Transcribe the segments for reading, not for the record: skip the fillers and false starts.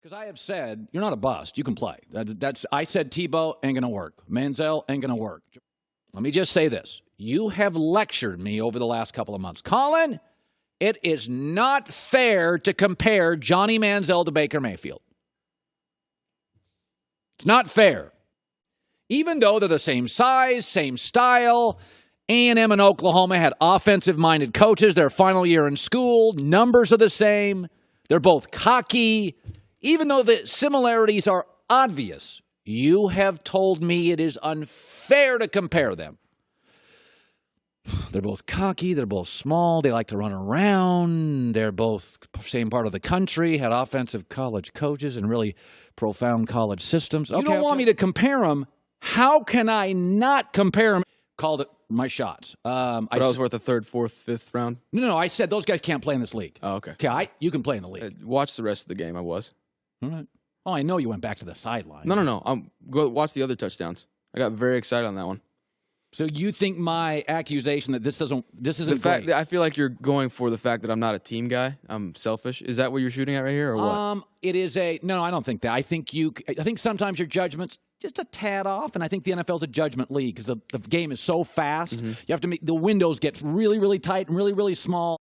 Because I have said, you're not a bust. You can play. I said Tebow ain't going to work. Manziel ain't going to work. Let me just say this. You have lectured me over the last couple of months. Colin, it is not fair to compare Johnny Manziel to Baker Mayfield. It's not fair. Even though they're the same size, same style, A&M and Oklahoma had offensive-minded coaches their final year in school. Numbers are the same. They're both cocky. Even though the similarities are obvious, you have told me it is unfair to compare them. They're both cocky. They're both small. They like to run around. They're both same part of the country, had offensive college coaches and really profound college systems. You don't want me to compare them. How can I not compare them? Called it my shots. But I was worth a third, fourth, fifth round? No. I said those guys can't play in this league. Oh, okay. Okay, you can play in the league. Watch the rest of the game. I was. All right. Oh, I know you went back to the sideline. No. Go watch the other touchdowns. I got very excited on that one. So you think my accusation that this isn't the fact that I feel like you're going for the fact that I'm not a team guy. I'm selfish. Is that what you're shooting at right here, or what? It is no. I don't think that. I think sometimes your judgment's just a tad off, and I think the NFL's a judgment league because the game is so fast. Mm-hmm. You have to make the windows get really, really tight and really, really small.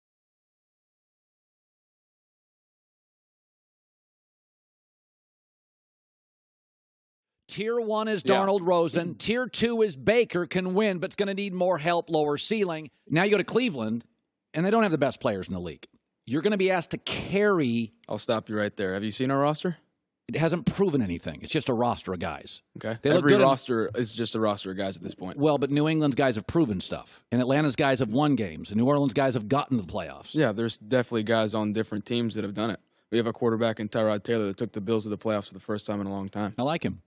Tier 1 is Darnold Rosen. Tier 2 is Baker, can win, but it's going to need more help, lower ceiling. Now you go to Cleveland, and they don't have the best players in the league. You're going to be asked to carry. I'll stop you right there. Have you seen our roster? It hasn't proven anything. It's just a roster of guys. Okay. Every roster is just a roster of guys at this point. Well, but New England's guys have proven stuff. And Atlanta's guys have won games. And New Orleans guys have gotten to the playoffs. Yeah, there's definitely guys on different teams that have done it. We have a quarterback in Tyrod Taylor that took the Bills to the playoffs for the first time in a long time. I like him.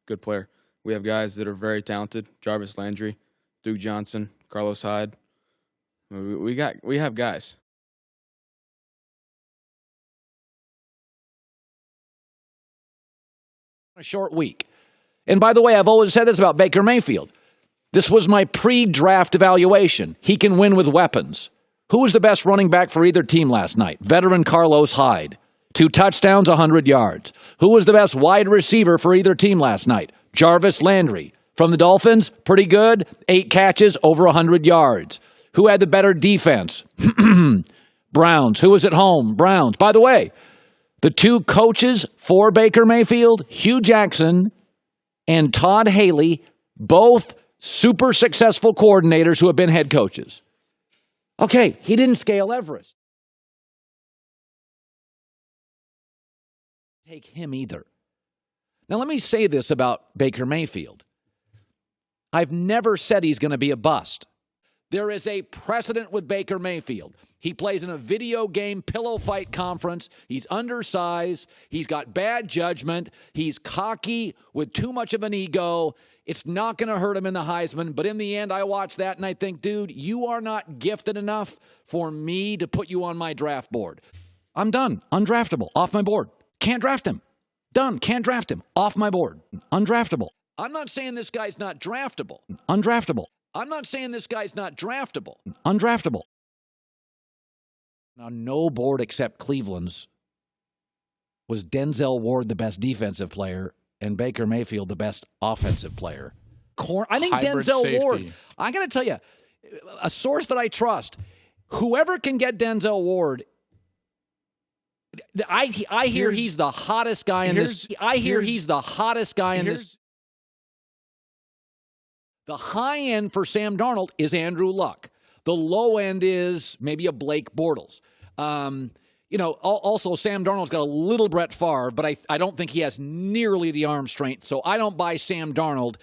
Good player. We have guys that are very talented. Jarvis Landry, Duke Johnson, Carlos Hyde. We have guys. A short week. And by the way, I've always said this about Baker Mayfield. This was my pre-draft evaluation. He can win with weapons. Who was the best running back for either team last night? Veteran Carlos Hyde. 2 touchdowns, 100 yards. Who was the best wide receiver for either team last night? Jarvis Landry. From the Dolphins, pretty good. 8 catches, over 100 yards. Who had the better defense? Browns. Who was at home? Browns. By the way, the 2 coaches for Baker Mayfield, Hugh Jackson and Todd Haley, both super successful coordinators who have been head coaches. Okay, he didn't scale Everest. Take him either. Now, let me say this about Baker Mayfield. I've never said he's going to be a bust. There is a precedent with Baker Mayfield. He plays in a video game pillow fight conference. He's undersized. He's got bad judgment. He's cocky with too much of an ego. It's not going to hurt him in the Heisman. But in the end, I watch that and I think, dude, you are not gifted enough for me to put you on my draft board. I'm done. Undraftable. Off my board. Can't draft him. Done. Can't draft him. Off my board. Undraftable. I'm not saying this guy's not draftable. Undraftable. I'm not saying this guy's not draftable. Undraftable. Now, no board except Cleveland's was Denzel Ward the best defensive player and Baker Mayfield the best offensive player. I think Hybrid Denzel safety. Ward, I got to tell you, a source that I trust, whoever can get Denzel Ward, I hear he's the hottest guy in this. I hear he's the hottest guy in this. The high end for Sam Darnold is Andrew Luck. The low end is maybe a Blake Bortles. Also Sam Darnold's got a little Brett Favre, but I don't think he has nearly the arm strength. So I don't buy Sam Darnold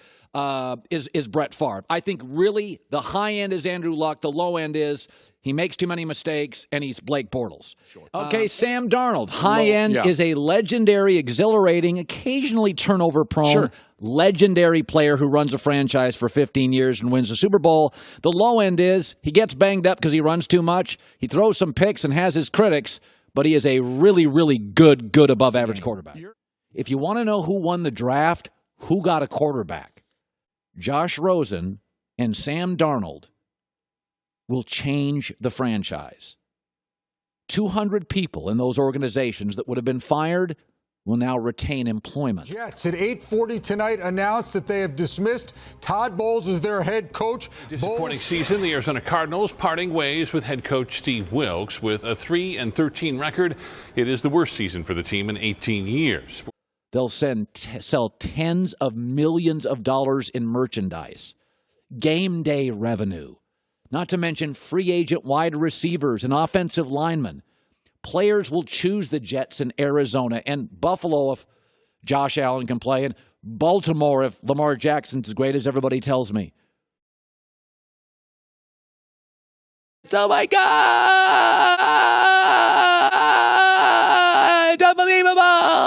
is Brett Favre. I think really the high end is Andrew Luck. The low end is he makes too many mistakes, and he's Blake Bortles. Sure. Okay, Sam Darnold. High end is a legendary, exhilarating, occasionally turnover-prone, legendary player who runs a franchise for 15 years and wins a Super Bowl. The low end is he gets banged up because he runs too much. He throws some picks and has his critics, but he is a really, really good above-average quarterback. If you want to know who won the draft, who got a quarterback, Josh Rosen and Sam Darnold will change the franchise. 200 people in those organizations that would have been fired will now retain employment. Jets at 8:40 tonight announced that they have dismissed Todd Bowles as their head coach. Disappointing season. The Arizona Cardinals parting ways with head coach Steve Wilks with a 3-13 record. It is the worst season for the team in 18 years. They'll sell tens of millions of dollars in merchandise, game day revenue, not to mention free agent wide receivers and offensive linemen. Players will choose the Jets in Arizona and Buffalo if Josh Allen can play, and Baltimore if Lamar Jackson's as great as everybody tells me. Oh my God! Unbelievable!